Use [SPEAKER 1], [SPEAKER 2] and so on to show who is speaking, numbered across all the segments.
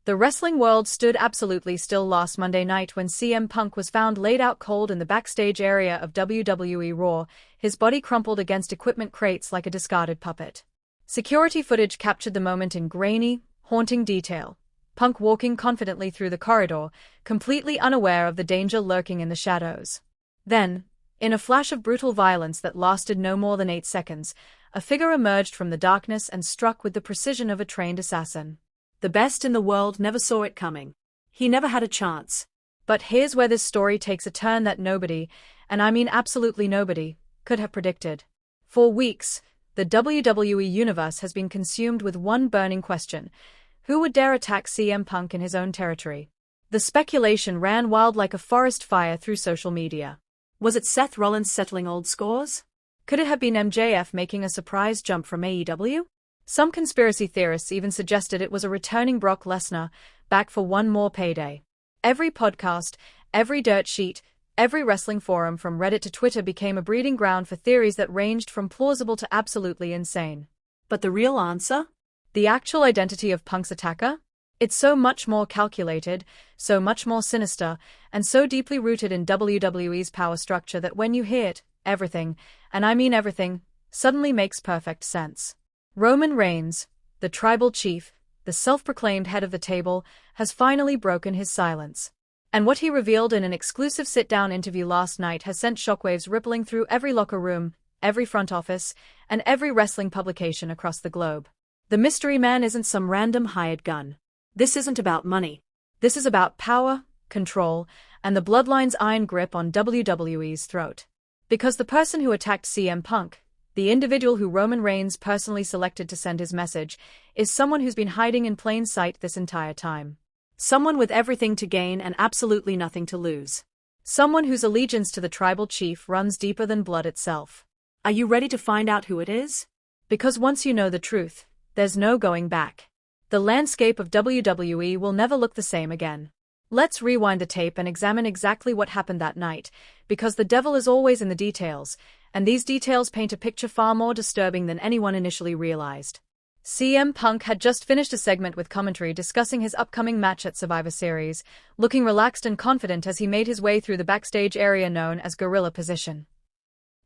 [SPEAKER 1] The wrestling world stood absolutely still last Monday night when CM Punk was found laid out cold in the backstage area of WWE Raw, his body crumpled against equipment crates like a discarded puppet. Security footage captured the moment in grainy, haunting detail. Punk walking confidently through the corridor, completely unaware of the danger lurking in the shadows. Then, in a flash of brutal violence that lasted no more than 8 seconds, a figure emerged from the darkness and struck with the precision of a trained assassin.
[SPEAKER 2] The best in the world never saw it coming. He never had a chance.
[SPEAKER 1] But here's where this story takes a turn that nobody, and I mean absolutely nobody, could have predicted. For weeks, the WWE Universe has been consumed with one burning question: who would dare attack CM Punk in his own territory? The speculation ran wild like a forest fire through social media.
[SPEAKER 2] Was it Seth Rollins settling old scores?
[SPEAKER 1] Could it have been MJF making a surprise jump from AEW? Some conspiracy theorists even suggested it was a returning Brock Lesnar, back for one more payday. Every podcast, every dirt sheet, every wrestling forum from Reddit to Twitter became a breeding ground for theories that ranged from plausible to absolutely insane.
[SPEAKER 2] But the real answer?
[SPEAKER 1] The actual identity of Punk's attacker? It's so much more calculated, so much more sinister, and so deeply rooted in WWE's power structure that when you hear it, everything, and I mean everything, suddenly makes perfect sense. Roman Reigns, the tribal chief, the self-proclaimed head of the table, has finally broken his silence. And what he revealed in an exclusive sit-down interview last night has sent shockwaves rippling through every locker room, every front office, and every wrestling publication across the globe.
[SPEAKER 2] The mystery man isn't some random hired gun. This isn't about money.
[SPEAKER 1] This is about power, control, and the Bloodline's iron grip on WWE's throat. Because the person who attacked CM Punk, the individual who Roman Reigns personally selected to send his message, is someone who's been hiding in plain sight this entire time.
[SPEAKER 2] Someone with everything to gain and absolutely nothing to lose.
[SPEAKER 1] Someone whose allegiance to the tribal chief runs deeper than blood itself.
[SPEAKER 2] Are you ready to find out who it is?
[SPEAKER 1] Because once you know the truth, there's no going back. The landscape of WWE will never look the same again. Let's rewind the tape and examine exactly what happened that night, because the devil is always in the details, and these details paint a picture far more disturbing than anyone initially realized. CM Punk had just finished a segment with commentary discussing his upcoming match at Survivor Series, looking relaxed and confident as he made his way through the backstage area known as Gorilla Position.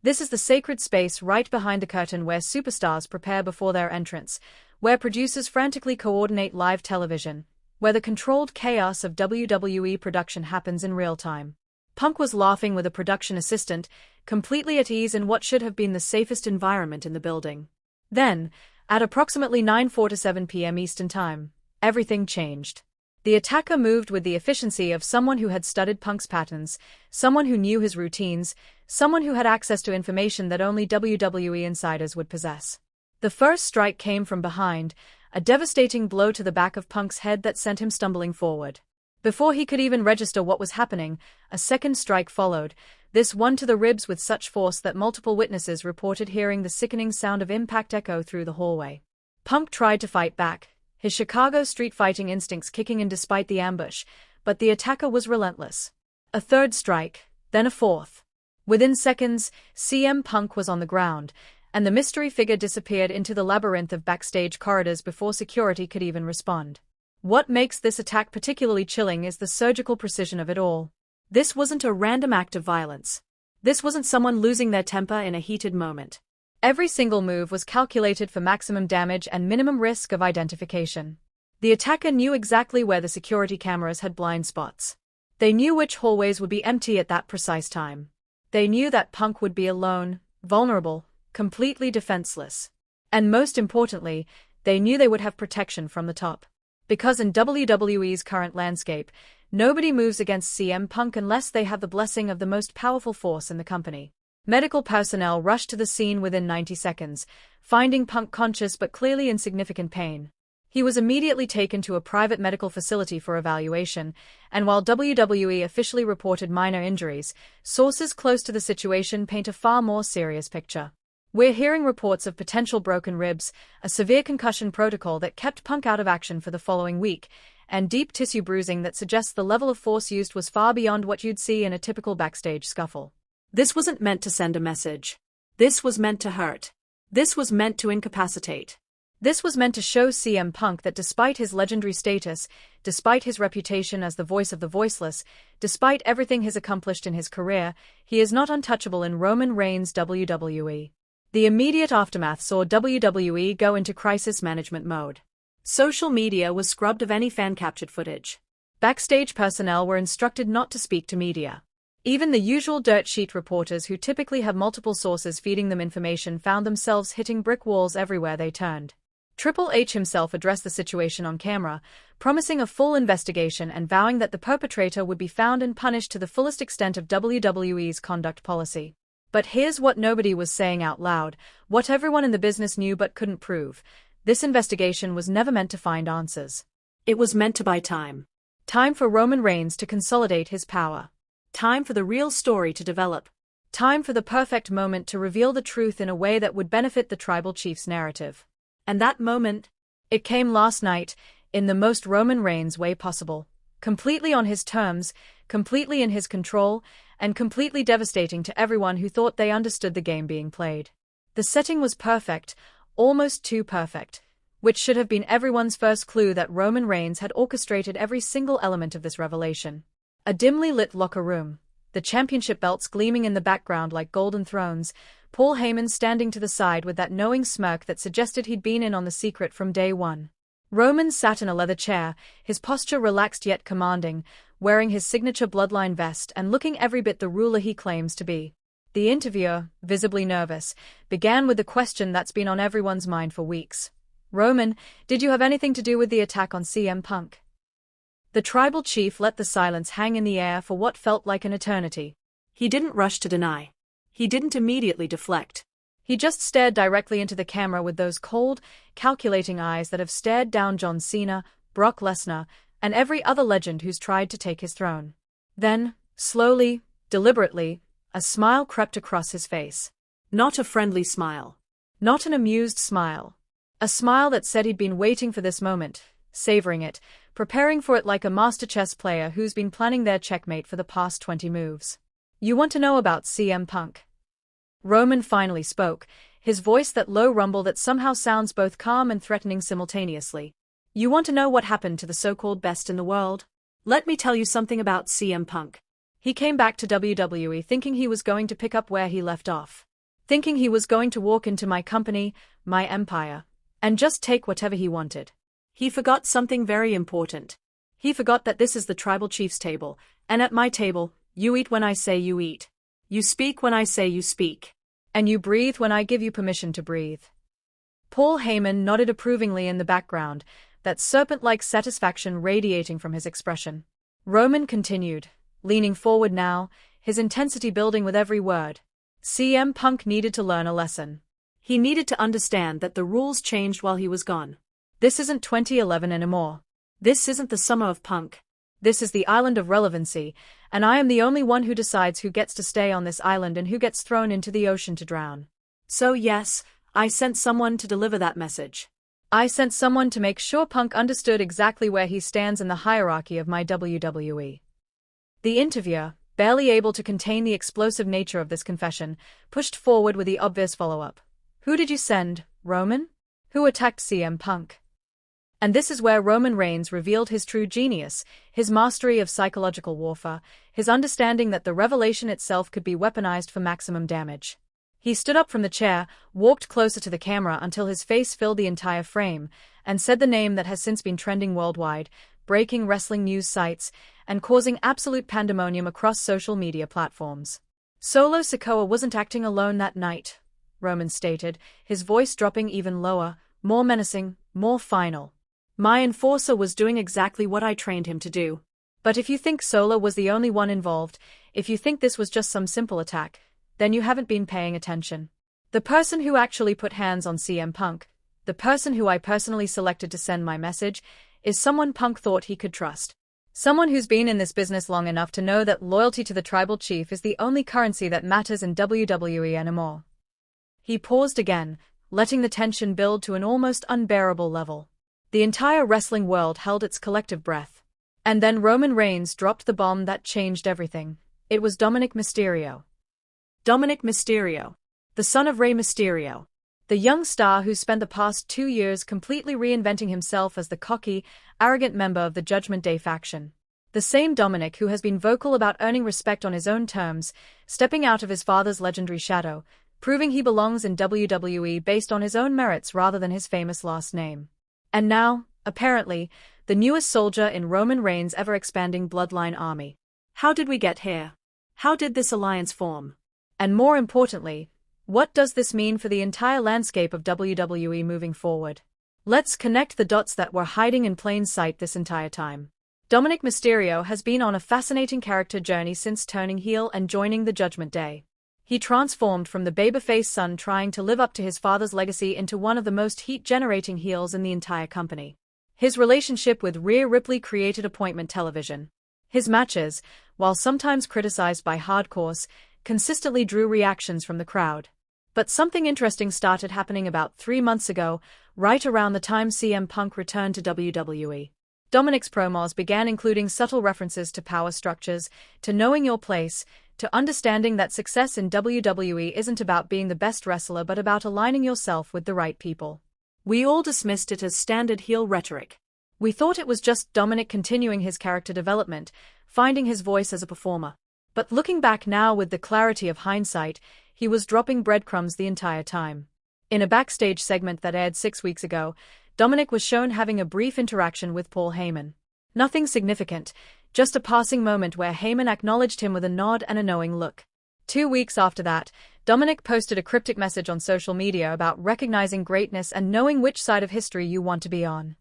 [SPEAKER 1] This is the sacred space right behind the curtain where superstars prepare before their entrance, where producers frantically coordinate live television, where the controlled chaos of WWE production happens in real time. Punk was laughing with a production assistant, completely at ease in what should have been the safest environment in the building. Then, at approximately 9:47 p.m. Eastern Time, everything changed. The attacker moved with the efficiency of someone who had studied Punk's patterns, someone who knew his routines, someone who had access to information that only WWE insiders would possess. The first strike came from behind, a devastating blow to the back of Punk's head that sent him stumbling forward. Before he could even register what was happening, a second strike followed, this one to the ribs with such force that multiple witnesses reported hearing the sickening sound of impact echo through the hallway. Punk tried to fight back, his Chicago street fighting instincts kicking in despite the ambush, but the attacker was relentless. A third strike, then a fourth. Within seconds, CM Punk was on the ground, and the mystery figure disappeared into the labyrinth of backstage corridors before security could even respond. What makes this attack particularly chilling is the surgical precision of it all.
[SPEAKER 2] This wasn't a random act of violence. This wasn't someone losing their temper in a heated moment.
[SPEAKER 1] Every single move was calculated for maximum damage and minimum risk of identification. The attacker knew exactly where the security cameras had blind spots. They knew which hallways would be empty at that precise time. They knew that Punk would be alone, vulnerable, completely defenseless. And most importantly, they knew they would have protection from the top. Because in WWE's current landscape, nobody moves against CM Punk unless they have the blessing of the most powerful force in the company. Medical personnel rushed to the scene within 90 seconds, finding Punk conscious but clearly in significant pain. He was immediately taken to a private medical facility for evaluation, and while WWE officially reported minor injuries, sources close to the situation paint a far more serious picture. We're hearing reports of potential broken ribs, a severe concussion protocol that kept Punk out of action for the following week, and deep tissue bruising that suggests the level of force used was far beyond what you'd see in a typical backstage scuffle.
[SPEAKER 2] This wasn't meant to send a message. This was meant to hurt. This was meant to incapacitate.
[SPEAKER 1] This was meant to show CM Punk that despite his legendary status, despite his reputation as the voice of the voiceless, despite everything he's accomplished in his career, he is not untouchable in Roman Reigns' WWE. The immediate aftermath saw WWE go into crisis management mode.
[SPEAKER 2] Social media was scrubbed of any fan-captured footage.
[SPEAKER 1] Backstage personnel were instructed not to speak to media. Even the usual dirt sheet reporters who typically have multiple sources feeding them information found themselves hitting brick walls everywhere they turned. Triple H himself addressed the situation on camera, promising a full investigation and vowing that the perpetrator would be found and punished to the fullest extent of WWE's conduct policy. But here's what nobody was saying out loud, what everyone in the business knew but couldn't prove. This investigation was never meant to find answers.
[SPEAKER 2] It was meant to buy time.
[SPEAKER 1] Time for Roman Reigns to consolidate his power.
[SPEAKER 2] Time for the real story to develop.
[SPEAKER 1] Time for the perfect moment to reveal the truth in a way that would benefit the tribal chief's narrative.
[SPEAKER 2] And that moment,
[SPEAKER 1] it came last night, in the most Roman Reigns way possible. Completely on his terms, completely in his control, and completely devastating to everyone who thought they understood the game being played. The setting was perfect, almost too perfect, which should have been everyone's first clue that Roman Reigns had orchestrated every single element of this revelation. A dimly lit locker room, the championship belts gleaming in the background like golden thrones, Paul Heyman standing to the side with that knowing smirk that suggested he'd been in on the secret from day one. Roman sat in a leather chair, his posture relaxed yet commanding, wearing his signature bloodline vest and looking every bit the ruler he claims to be. The interviewer, visibly nervous, began with the question that's been on everyone's mind for weeks. Roman, did you have anything to do with the attack on CM Punk? The tribal chief let the silence hang in the air for what felt like an eternity.
[SPEAKER 2] He didn't rush to deny. He didn't immediately deflect.
[SPEAKER 1] He just stared directly into the camera with those cold, calculating eyes that have stared down John Cena, Brock Lesnar, and every other legend who's tried to take his throne. Then, slowly, deliberately, a smile crept across his face.
[SPEAKER 2] Not a friendly smile.
[SPEAKER 1] Not an amused smile. A smile that said he'd been waiting for this moment, savoring it, preparing for it like a master chess player who's been planning their checkmate for the past 20 moves. You want to know about CM Punk? Roman finally spoke, his voice that low rumble that somehow sounds both calm and threatening simultaneously. You want to know what happened to the so-called best in the world?
[SPEAKER 2] Let me tell you something about CM Punk.
[SPEAKER 1] He came back to WWE thinking he was going to pick up where he left off. Thinking he was going to walk into my company, my empire, and just take whatever he wanted.
[SPEAKER 2] He forgot something very important.
[SPEAKER 1] He forgot that this is the tribal chief's table, and at my table, you eat when I say you eat.
[SPEAKER 2] You speak when I say you speak.
[SPEAKER 1] And you breathe when I give you permission to breathe. Paul Heyman nodded approvingly in the background, that serpent-like satisfaction radiating from his expression. Roman continued, leaning forward now, his intensity building with every word. CM Punk needed to learn a lesson.
[SPEAKER 2] He needed to understand that the rules changed while he was gone.
[SPEAKER 1] This isn't 2011 anymore.
[SPEAKER 2] This isn't the summer of Punk.
[SPEAKER 1] This is the island of relevancy, and I am the only one who decides who gets to stay on this island and who gets thrown into the ocean to drown.
[SPEAKER 2] So yes, I sent someone to deliver that message.
[SPEAKER 1] I sent someone to make sure Punk understood exactly where he stands in the hierarchy of my WWE. The interviewer, barely able to contain the explosive nature of this confession, pushed forward with the obvious follow-up. Who did you send, Roman? Who attacked CM Punk? And this is where Roman Reigns revealed his true genius, his mastery of psychological warfare, his understanding that the revelation itself could be weaponized for maximum damage. He stood up from the chair, walked closer to the camera until his face filled the entire frame, and said the name that has since been trending worldwide, breaking wrestling news sites, and causing absolute pandemonium across social media platforms. Solo Sikoa wasn't acting alone that night, Roman stated, his voice dropping even lower, more menacing, more final.
[SPEAKER 2] My enforcer was doing exactly what I trained him to do.
[SPEAKER 1] But if you think Solo was the only one involved, if you think this was just some simple attack, then you haven't been paying attention. The person who actually put hands on CM Punk, the person who I personally selected to send my message, is someone Punk thought he could trust. Someone who's been in this business long enough to know that loyalty to the tribal chief is the only currency that matters in WWE anymore. He paused again, letting the tension build to an almost unbearable level. The entire wrestling world held its collective breath. And then Roman Reigns dropped the bomb that changed everything. It was Dominic Mysterio.
[SPEAKER 2] Dominic Mysterio.
[SPEAKER 1] The son of Rey Mysterio. The young star who spent the past 2 years completely reinventing himself as the cocky, arrogant member of the Judgment Day faction. The same Dominic who has been vocal about earning respect on his own terms, stepping out of his father's legendary shadow, proving he belongs in WWE based on his own merits rather than his famous last name. And now, apparently, the newest soldier in Roman Reigns' ever-expanding Bloodline army.
[SPEAKER 2] How did we get here? How did this alliance form?
[SPEAKER 1] And more importantly, what does this mean for the entire landscape of WWE moving forward? Let's connect the dots that were hiding in plain sight this entire time. Dominic Mysterio has been on a fascinating character journey since turning heel and joining the Judgment Day. He transformed from the babyface son trying to live up to his father's legacy into one of the most heat-generating heels in the entire company. His relationship with Rhea Ripley created appointment television. His matches, while sometimes criticized by hardcores, consistently drew reactions from the crowd. But something interesting started happening about 3 months ago, right around the time CM Punk returned to WWE. Dominic's promos began including subtle references to power structures, to knowing your place, to understanding that success in WWE isn't about being the best wrestler but about aligning yourself with the right people.
[SPEAKER 2] We all dismissed it as standard heel rhetoric.
[SPEAKER 1] We thought it was just Dominic continuing his character development, finding his voice as a performer. But looking back now with the clarity of hindsight, he was dropping breadcrumbs the entire time. In a backstage segment that aired 6 weeks ago, Dominic was shown having a brief interaction with Paul Heyman. Nothing significant, just a passing moment where Heyman acknowledged him with a nod and a knowing look. 2 weeks after that, Dominic posted a cryptic message on social media about recognizing greatness and knowing which side of history you want to be on.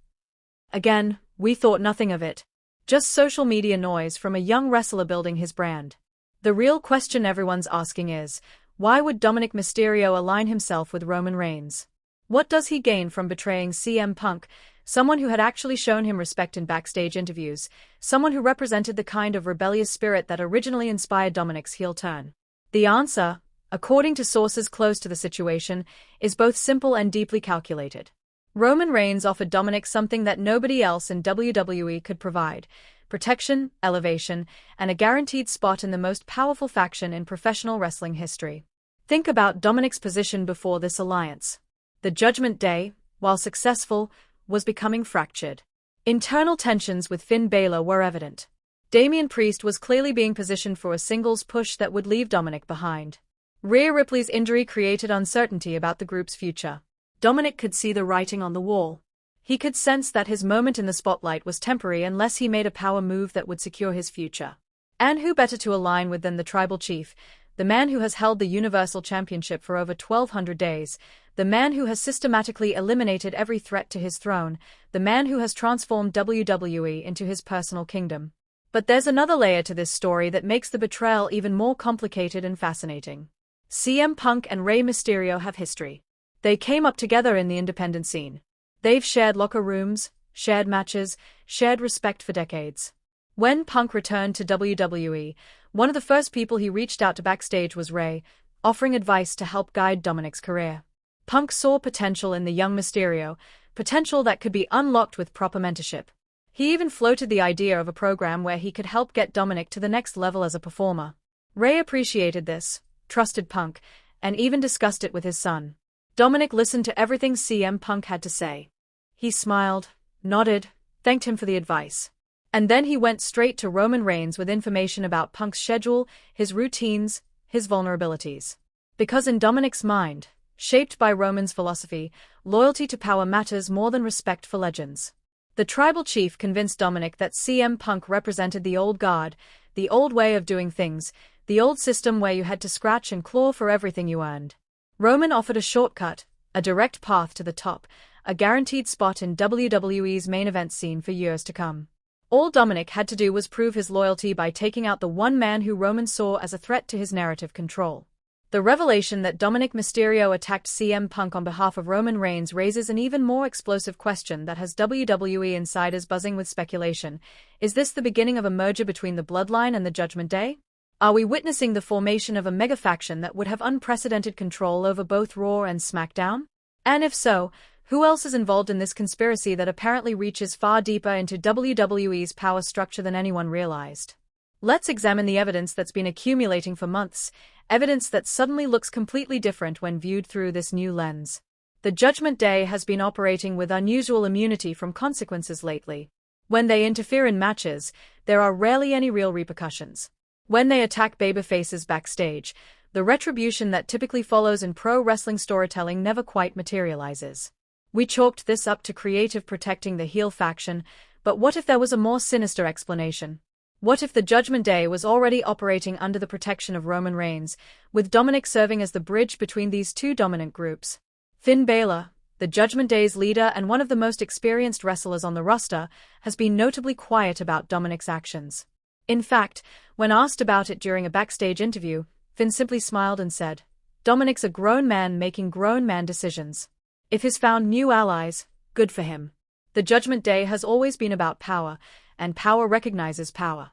[SPEAKER 1] Again, we thought nothing of it. Just social media noise from a young wrestler building his brand. The real question everyone's asking is, why would Dominic Mysterio align himself with Roman Reigns? What does he gain from betraying CM Punk, someone who had actually shown him respect in backstage interviews, someone who represented the kind of rebellious spirit that originally inspired Dominic's heel turn? The answer, according to sources close to the situation, is both simple and deeply calculated. Roman Reigns offered Dominic something that nobody else in WWE could provide: protection, elevation, and a guaranteed spot in the most powerful faction in professional wrestling history. Think about Dominic's position before this alliance. The Judgment Day, while successful, was becoming fractured. Internal tensions with Finn Balor were evident. Damian Priest was clearly being positioned for a singles push that would leave Dominic behind. Rhea Ripley's injury created uncertainty about the group's future.
[SPEAKER 2] Dominic could see the writing on the wall.
[SPEAKER 1] He could sense that his moment in the spotlight was temporary unless he made a power move that would secure his future. And who better to align with than the Tribal Chief, the man who has held the Universal Championship for over 1,200 days, the man who has systematically eliminated every threat to his throne, the man who has transformed WWE into his personal kingdom. But there's another layer to this story that makes the betrayal even more complicated and fascinating. CM Punk and Rey Mysterio have history. They came up together in the independent scene. They've shared locker rooms, shared matches, shared respect for decades. When Punk returned to WWE, one of the first people he reached out to backstage was Rey, offering advice to help guide Dominic's career. Punk saw potential in the young Mysterio, potential that could be unlocked with proper mentorship. He even floated the idea of a program where he could help get Dominic to the next level as a performer. Rey appreciated this, trusted Punk, and even discussed it with his son. Dominic listened to everything CM Punk had to say. He smiled, nodded, thanked him for the advice. And then he went straight to Roman Reigns with information about Punk's schedule, his routines, his vulnerabilities. Because in Dominic's mind, shaped by Roman's philosophy, loyalty to power matters more than respect for legends. The Tribal Chief convinced Dominic that CM Punk represented the old guard, the old way of doing things, the old system where you had to scratch and claw for everything you earned. Roman offered a shortcut, a direct path to the top, a guaranteed spot in WWE's main event scene for years to come. All Dominic had to do was prove his loyalty by taking out the one man who Roman saw as a threat to his narrative control. The revelation that Dominic Mysterio attacked CM Punk on behalf of Roman Reigns raises an even more explosive question that has WWE insiders buzzing with speculation. Is this the beginning of a merger between the Bloodline and the Judgment Day? Are we witnessing the formation of a mega-faction that would have unprecedented control over both Raw and SmackDown? And if so, who else is involved in this conspiracy that apparently reaches far deeper into WWE's power structure than anyone realized? Let's examine the evidence that's been accumulating for months, evidence that suddenly looks completely different when viewed through this new lens. The Judgment Day has been operating with unusual immunity from consequences lately. When they interfere in matches, there are rarely any real repercussions. When they attack babyfaces backstage, the retribution that typically follows in pro wrestling storytelling never quite materializes. We chalked this up to creative protecting the heel faction, but what if there was a more sinister explanation? What if the Judgment Day was already operating under the protection of Roman Reigns, with Dominic serving as the bridge between these two dominant groups? Finn Balor, the Judgment Day's leader and one of the most experienced wrestlers on the roster, has been notably quiet about Dominic's actions. In fact, when asked about it during a backstage interview, Finn simply smiled and said, "Dominic's a grown man making grown man decisions. If he's found new allies, good for him. The Judgment Day has always been about power, and power recognizes power."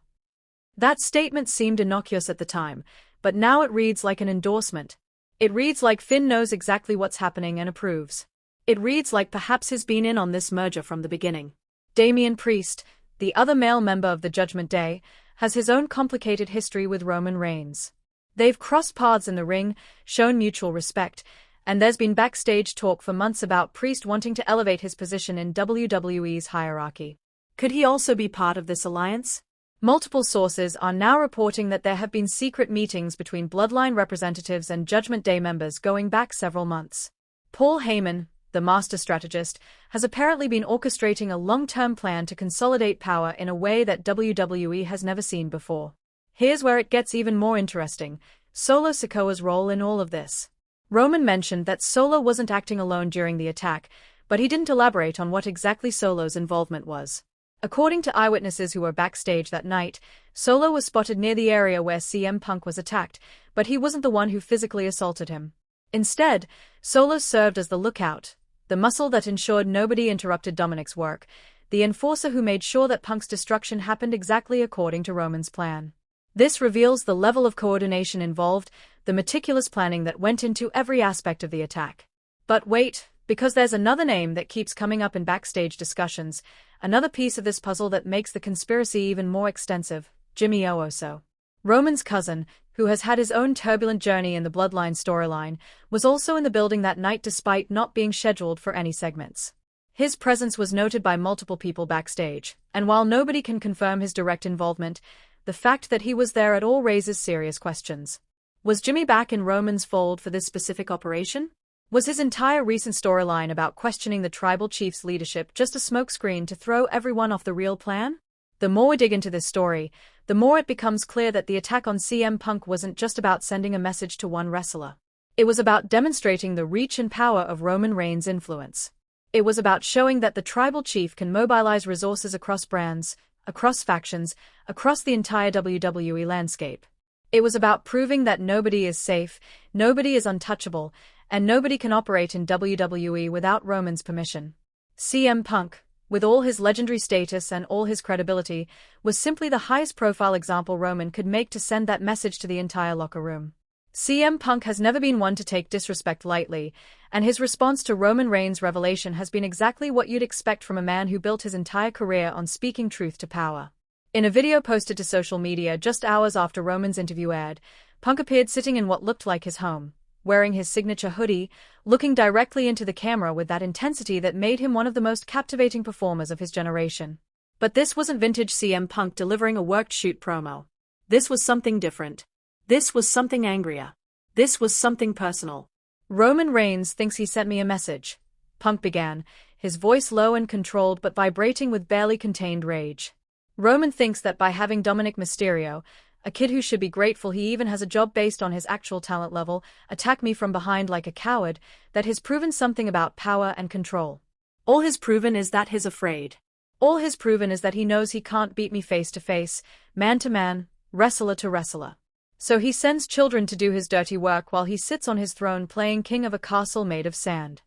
[SPEAKER 1] That statement seemed innocuous at the time, but now it reads like an endorsement. It reads like Finn knows exactly what's happening and approves. It reads like perhaps he's been in on this merger from the beginning. Damian Priest, the other male member of the Judgment Day, has his own complicated history with Roman Reigns. They've crossed paths in the ring, shown mutual respect, and there's been backstage talk for months about Priest wanting to elevate his position in WWE's hierarchy. Could he also be part of this alliance? Multiple sources are now reporting that there have been secret meetings between Bloodline representatives and Judgment Day members going back several months. Paul Heyman, the master strategist, has apparently been orchestrating a long-term plan to consolidate power in a way that WWE has never seen before. Here's where it gets even more interesting: Solo Sikoa's role in all of this. Roman mentioned that Solo wasn't acting alone during the attack, but he didn't elaborate on what exactly Solo's involvement was. According to eyewitnesses who were backstage that night, Solo was spotted near the area where CM Punk was attacked, but he wasn't the one who physically assaulted him. Instead, Solo served as the lookout, the muscle that ensured nobody interrupted Dominic's work, the enforcer who made sure that Punk's destruction happened exactly according to Roman's plan. This reveals the level of coordination involved, the meticulous planning that went into every aspect of the attack. But wait, because there's another name that keeps coming up in backstage discussions, another piece of this puzzle that makes the conspiracy even more extensive: Jimmy Uso. Roman's cousin, who has had his own turbulent journey in the Bloodline storyline, was also in the building that night despite not being scheduled for any segments. His presence was noted by multiple people backstage, and while nobody can confirm his direct involvement, the fact that he was there at all raises serious questions. Was Jimmy back in Roman's fold for this specific operation? Was his entire recent storyline about questioning the tribal chief's leadership just a smokescreen to throw everyone off the real plan? The more we dig into this story, the more it becomes clear that the attack on CM Punk wasn't just about sending a message to one wrestler. It was about demonstrating the reach and power of Roman Reigns' influence. It was about showing that the tribal chief can mobilize resources across brands, across factions, across the entire WWE landscape. It was about proving that nobody is safe, nobody is untouchable, and nobody can operate in WWE without Roman's permission. CM Punk, with all his legendary status and all his credibility, was simply the highest-profile example Roman could make to send that message to the entire locker room. CM Punk has never been one to take disrespect lightly, and his response to Roman Reigns' revelation has been exactly what you'd expect from a man who built his entire career on speaking truth to power. In a video posted to social media just hours after Roman's interview aired, Punk appeared sitting in what looked like his home, wearing his signature hoodie, looking directly into the camera with that intensity that made him one of the most captivating performers of his generation. But this wasn't vintage CM Punk delivering a worked-shoot promo. This was something different. This was something angrier. This was something personal. "Roman Reigns thinks he sent me a message," Punk began, his voice low and controlled but vibrating with barely contained rage. "Roman thinks that by having Dominic Mysterio, a kid who should be grateful he even has a job based on his actual talent level, attack me from behind like a coward, that he's proven something about power and control. All he's proven is that he's afraid. All he's proven is that he knows he can't beat me face to face, man to man, wrestler to wrestler. So he sends children to do his dirty work while he sits on his throne playing king of a castle made of sand."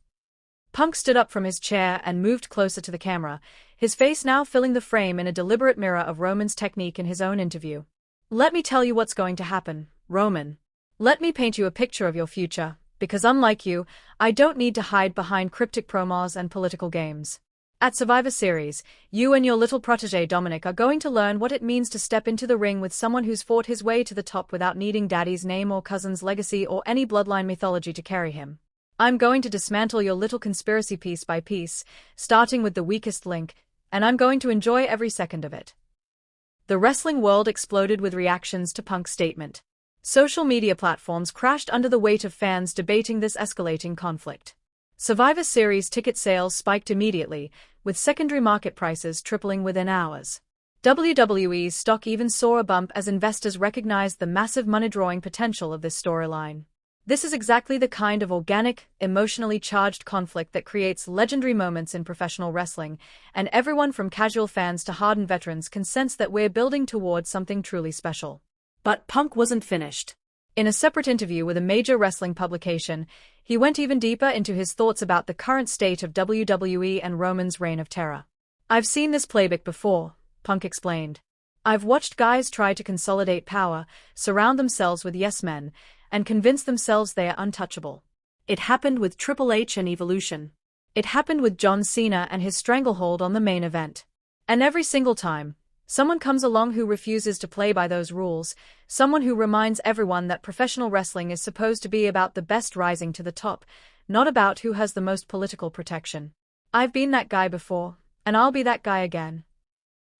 [SPEAKER 1] Punk stood up from his chair and moved closer to the camera, his face now filling the frame in a deliberate mirror of Roman's technique in his own interview. "Let me tell you what's going to happen, Roman. Let me paint you a picture of your future, because unlike you, I don't need to hide behind cryptic promos and political games. At Survivor Series, you and your little protege Dominic are going to learn what it means to step into the ring with someone who's fought his way to the top without needing daddy's name or cousin's legacy or any bloodline mythology to carry him. I'm going to dismantle your little conspiracy piece by piece, starting with the weakest link, and I'm going to enjoy every second of it." The wrestling world exploded with reactions to Punk's statement. Social media platforms crashed under the weight of fans debating this escalating conflict. Survivor Series ticket sales spiked immediately, with secondary market prices tripling within hours. WWE's stock even saw a bump as investors recognized the massive money-drawing potential of this storyline. This is exactly the kind of organic, emotionally charged conflict that creates legendary moments in professional wrestling, and everyone from casual fans to hardened veterans can sense that we're building towards something truly special.
[SPEAKER 2] But Punk wasn't finished.
[SPEAKER 1] In a separate interview with a major wrestling publication, he went even deeper into his thoughts about the current state of WWE and Roman's reign of terror. "I've seen this playbook before," Punk explained. "I've watched guys try to consolidate power, surround themselves with yes-men, and convince themselves they are untouchable.
[SPEAKER 2] It happened with Triple H and Evolution.
[SPEAKER 1] It happened with John Cena and his stranglehold on the main event. And every single time, someone comes along who refuses to play by those rules, someone who reminds everyone that professional wrestling is supposed to be about the best rising to the top, not about who has the most political protection. I've been that guy before, and I'll be that guy again."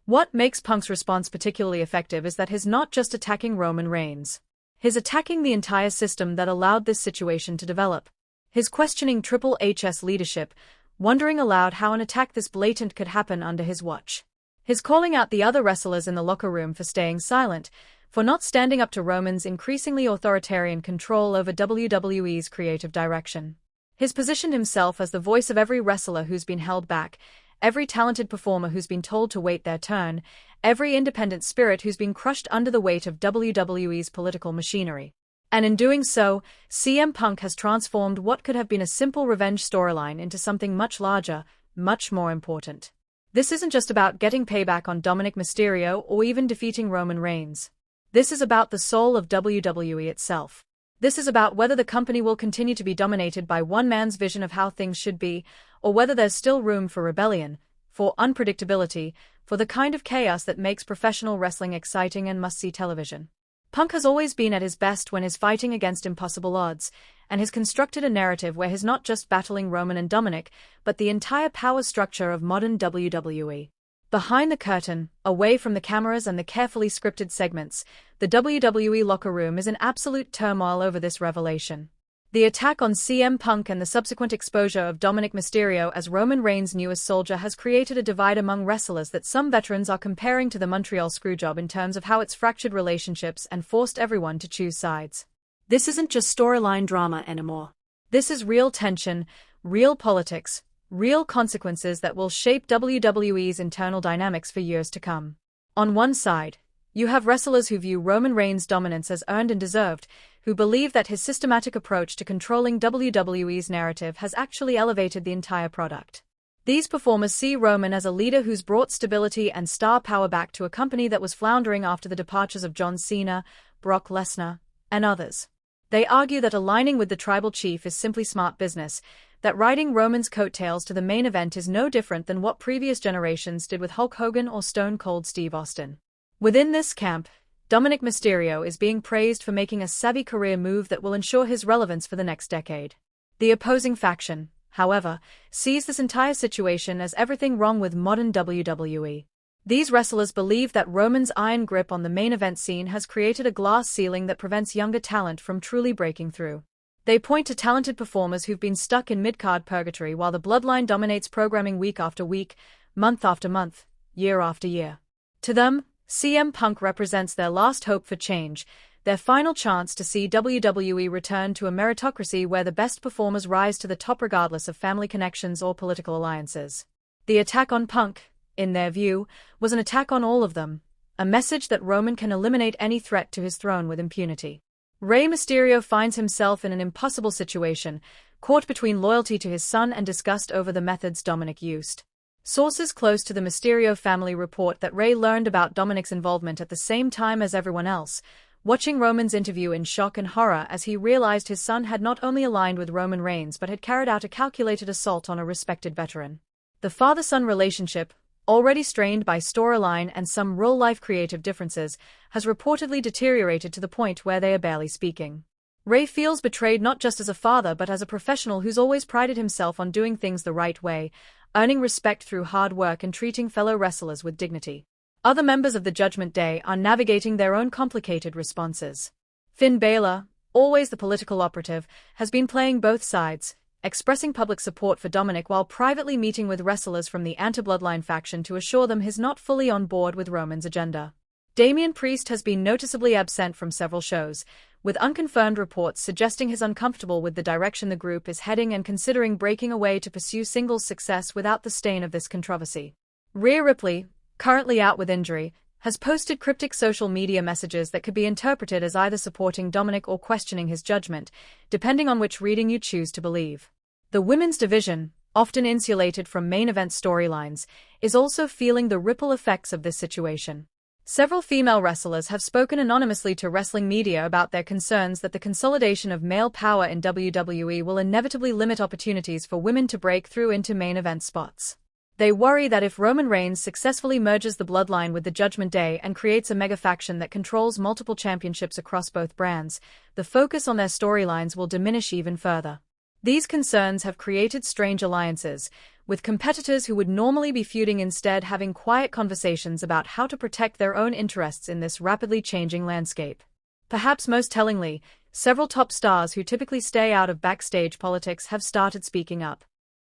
[SPEAKER 1] What makes Punk's response particularly effective is that he's not just attacking Roman Reigns. He's attacking the entire system that allowed this situation to develop. He's questioning Triple H's leadership, wondering aloud how an attack this blatant could happen under his watch. He's calling out the other wrestlers in the locker room for staying silent, for not standing up to Roman's increasingly authoritarian control over WWE's creative direction. He's positioned himself as the voice of every wrestler who's been held back, every talented performer who's been told to wait their turn, every independent spirit who's been crushed under the weight of WWE's political machinery. And in doing so, CM Punk has transformed what could have been a simple revenge storyline into something much larger, much more important. This isn't just about getting payback on Dominic Mysterio or even defeating Roman Reigns. This is about the soul of WWE itself. This is about whether the company will continue to be dominated by one man's vision of how things should be, or whether there's still room for rebellion, for unpredictability, for the kind of chaos that makes professional wrestling exciting and must-see television. Punk has always been at his best when he's fighting against impossible odds, and has constructed a narrative where he's not just battling Roman and Dominic, but the entire power structure of modern WWE. Behind the curtain, away from the cameras and the carefully scripted segments, the WWE locker room is in absolute turmoil over this revelation. The attack on CM Punk and the subsequent exposure of Dominic Mysterio as Roman Reigns' newest soldier has created a divide among wrestlers that some veterans are comparing to the Montreal Screwjob in terms of how it's fractured relationships and forced everyone to choose sides.
[SPEAKER 2] This isn't just storyline drama anymore.
[SPEAKER 1] This is real tension, real politics, real consequences that will shape WWE's internal dynamics for years to come. On one side, you have wrestlers who view Roman Reigns' dominance as earned and deserved, who believe that his systematic approach to controlling WWE's narrative has actually elevated the entire product. These performers see Roman as a leader who's brought stability and star power back to a company that was floundering after the departures of John Cena, Brock Lesnar, and others. They argue that aligning with the tribal chief is simply smart business, that riding Roman's coattails to the main event is no different than what previous generations did with Hulk Hogan or Stone Cold Steve Austin. Within this camp, Dominic Mysterio is being praised for making a savvy career move that will ensure his relevance for the next decade. The opposing faction, however, sees this entire situation as everything wrong with modern WWE. These wrestlers believe that Roman's iron grip on the main event scene has created a glass ceiling that prevents younger talent from truly breaking through. They point to talented performers who've been stuck in mid-card purgatory while the Bloodline dominates programming week after week, month after month, year after year. To them, CM Punk represents their last hope for change, their final chance to see WWE return to a meritocracy where the best performers rise to the top regardless of family connections or political alliances. The attack on Punk, in their view, was an attack on all of them, a message that Roman can eliminate any threat to his throne with impunity. Rey Mysterio finds himself in an impossible situation, caught between loyalty to his son and disgust over the methods Dominic used. Sources close to the Mysterio family report that Rey learned about Dominic's involvement at the same time as everyone else, watching Roman's interview in shock and horror as he realized his son had not only aligned with Roman Reigns but had carried out a calculated assault on a respected veteran. The father-son relationship, already strained by storyline and some real-life creative differences, has reportedly deteriorated to the point where they are barely speaking. Ray feels betrayed not just as a father but as a professional who's always prided himself on doing things the right way, earning respect through hard work and treating fellow wrestlers with dignity. Other members of the Judgment Day are navigating their own complicated responses. Finn Balor, always the political operative, has been playing both sides, expressing public support for Dominic while privately meeting with wrestlers from the anti-Bloodline faction to assure them he's not fully on board with Roman's agenda. Damian Priest has been noticeably absent from several shows, with unconfirmed reports suggesting he's uncomfortable with the direction the group is heading and considering breaking away to pursue singles success without the stain of this controversy. Rhea Ripley, currently out with injury, has posted cryptic social media messages that could be interpreted as either supporting Dominic or questioning his judgment, depending on which reading you choose to believe. The women's division, often insulated from main event storylines, is also feeling the ripple effects of this situation. Several female wrestlers have spoken anonymously to wrestling media about their concerns that the consolidation of male power in WWE will inevitably limit opportunities for women to break through into main event spots. They worry that if Roman Reigns successfully merges the Bloodline with the Judgment Day and creates a mega faction that controls multiple championships across both brands, the focus on their storylines will diminish even further. These concerns have created strange alliances, with competitors who would normally be feuding instead having quiet conversations about how to protect their own interests in this rapidly changing landscape. Perhaps most tellingly, several top stars who typically stay out of backstage politics have started speaking up.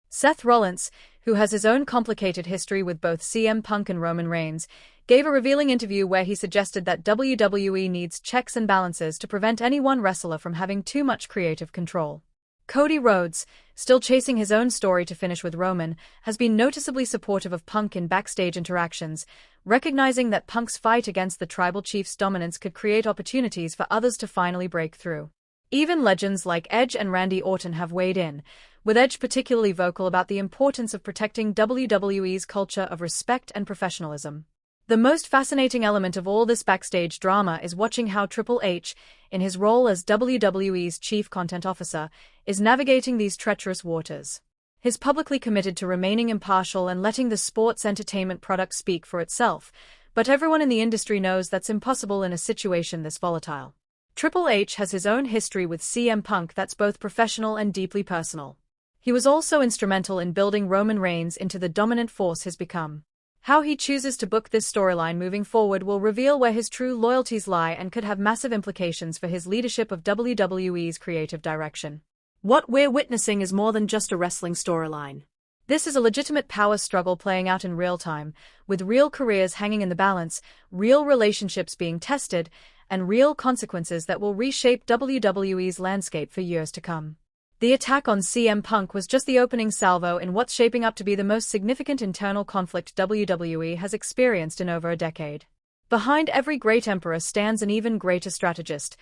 [SPEAKER 1] Seth Rollins, who has his own complicated history with both CM Punk and Roman Reigns, gave a revealing interview where he suggested that WWE needs checks and balances to prevent any one wrestler from having too much creative control. Cody Rhodes, still chasing his own story to finish with Roman, has been noticeably supportive of Punk in backstage interactions, recognizing that Punk's fight against the Tribal Chief's dominance could create opportunities for others to finally break through. Even legends like Edge and Randy Orton have weighed in, with Edge particularly vocal about the importance of protecting WWE's culture of respect and professionalism. The most fascinating element of all this backstage drama is watching how Triple H, in his role as WWE's chief content officer, is navigating these treacherous waters. He's publicly committed to remaining impartial and letting the sports entertainment product speak for itself, but everyone in the industry knows that's impossible in a situation this volatile. Triple H has his own history with CM Punk that's both professional and deeply personal. He was also instrumental in building Roman Reigns into the dominant force he's become. How he chooses to book this storyline moving forward will reveal where his true loyalties lie and could have massive implications for his leadership of WWE's creative direction. What we're witnessing is more than just a wrestling storyline. This is a legitimate power struggle playing out in real time, with real careers hanging in the balance, real relationships being tested, and real consequences that will reshape WWE's landscape for years to come. The attack on CM Punk was just the opening salvo in what's shaping up to be the most significant internal conflict WWE has experienced in over a decade. Behind every great emperor stands an even greater strategist,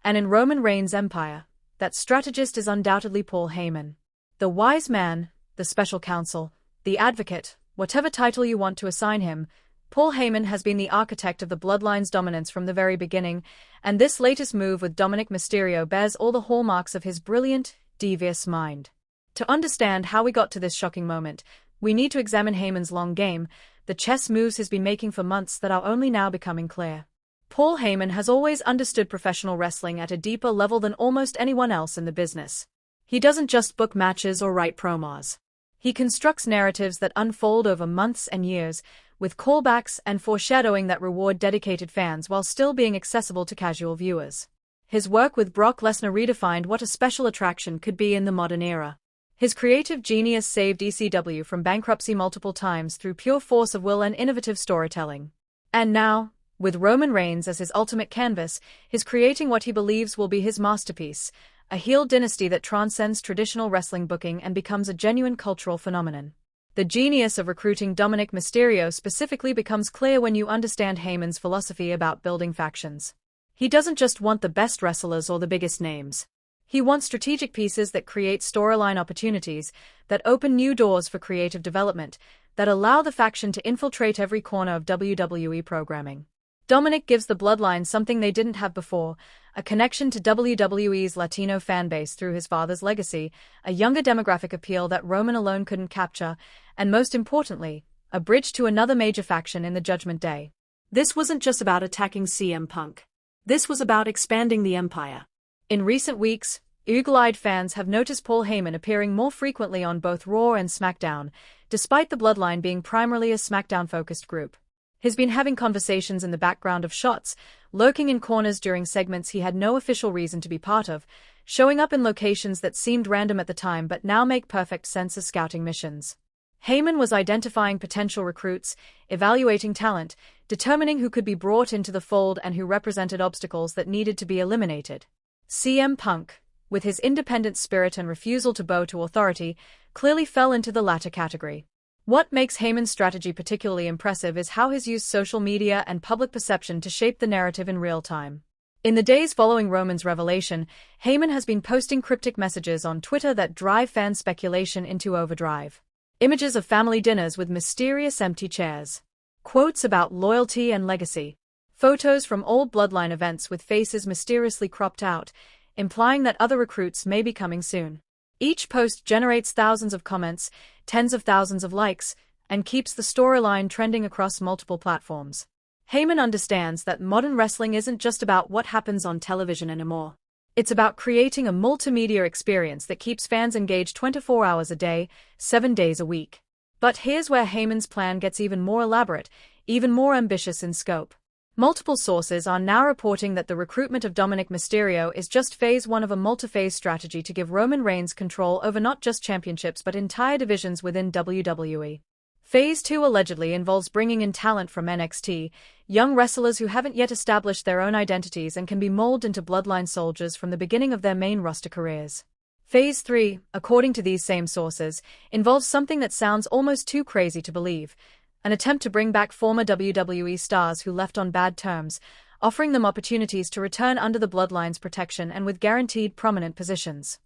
[SPEAKER 1] and in Roman Reigns' empire, that strategist is undoubtedly Paul Heyman. The wise man, the special counsel, the advocate, whatever title you want to assign him, Paul Heyman has been the architect of the Bloodline's dominance from the very beginning, and this latest move with Dominic Mysterio bears all the hallmarks of his brilliant, devious mind. To understand how we got to this shocking moment, we need to examine Heyman's long game, the chess moves he's been making for months that are only now becoming clear. Paul Heyman has always understood professional wrestling at a deeper level than almost anyone else in the business. He doesn't just book matches or write promos. He constructs narratives that unfold over months and years, with callbacks and foreshadowing that reward dedicated fans while still being accessible to casual viewers. His work with Brock Lesnar redefined what a special attraction could be in the modern era. His creative genius saved ECW from bankruptcy multiple times through pure force of will and innovative storytelling. And now, with Roman Reigns as his ultimate canvas, he's creating what he believes will be his masterpiece, a heel dynasty that transcends traditional wrestling booking and becomes a genuine cultural phenomenon. The genius of recruiting Dominic Mysterio specifically becomes clear when you understand Heyman's philosophy about building factions. He doesn't just want the best wrestlers or the biggest names. He wants strategic pieces that create storyline opportunities, that open new doors for creative development, that allow the faction to infiltrate every corner of WWE programming. Dominic gives the Bloodline something they didn't have before, a connection to WWE's Latino fanbase through his father's legacy, a younger demographic appeal that Roman alone couldn't capture, and most importantly, a bridge to another major faction in the Judgment Day. This wasn't just about attacking CM Punk. This was about expanding the empire. In recent weeks, eagle-eyed fans have noticed Paul Heyman appearing more frequently on both Raw and SmackDown, despite the Bloodline being primarily a SmackDown-focused group. He's been having conversations in the background of shots, lurking in corners during segments he had no official reason to be part of, showing up in locations that seemed random at the time but now make perfect sense as scouting missions. Heyman was identifying potential recruits, evaluating talent, determining who could be brought into the fold and who represented obstacles that needed to be eliminated. CM Punk, with his independent spirit and refusal to bow to authority, clearly fell into the latter category. What makes Heyman's strategy particularly impressive is how he's used social media and public perception to shape the narrative in real time. In the days following Roman's revelation, Heyman has been posting cryptic messages on Twitter that drive fan speculation into overdrive. Images of family dinners with mysterious empty chairs. Quotes about loyalty and legacy. Photos from old Bloodline events with faces mysteriously cropped out, implying that other recruits may be coming soon. Each post generates thousands of comments, tens of thousands of likes, and keeps the storyline trending across multiple platforms. Heyman understands that modern wrestling isn't just about what happens on television anymore. It's about creating a multimedia experience that keeps fans engaged 24 hours a day, 7 days a week. But here's where Heyman's plan gets even more elaborate, even more ambitious in scope. Multiple sources are now reporting that the recruitment of Dominic Mysterio is just phase 1 of a multi-phase strategy to give Roman Reigns control over not just championships but entire divisions within WWE. Phase 2 allegedly involves bringing in talent from NXT, young wrestlers who haven't yet established their own identities and can be molded into Bloodline soldiers from the beginning of their main roster careers. Phase 3, according to these same sources, involves something that sounds almost too crazy to believe: an attempt to bring back former WWE stars who left on bad terms, offering them opportunities to return under the Bloodline's protection and with guaranteed prominent positions.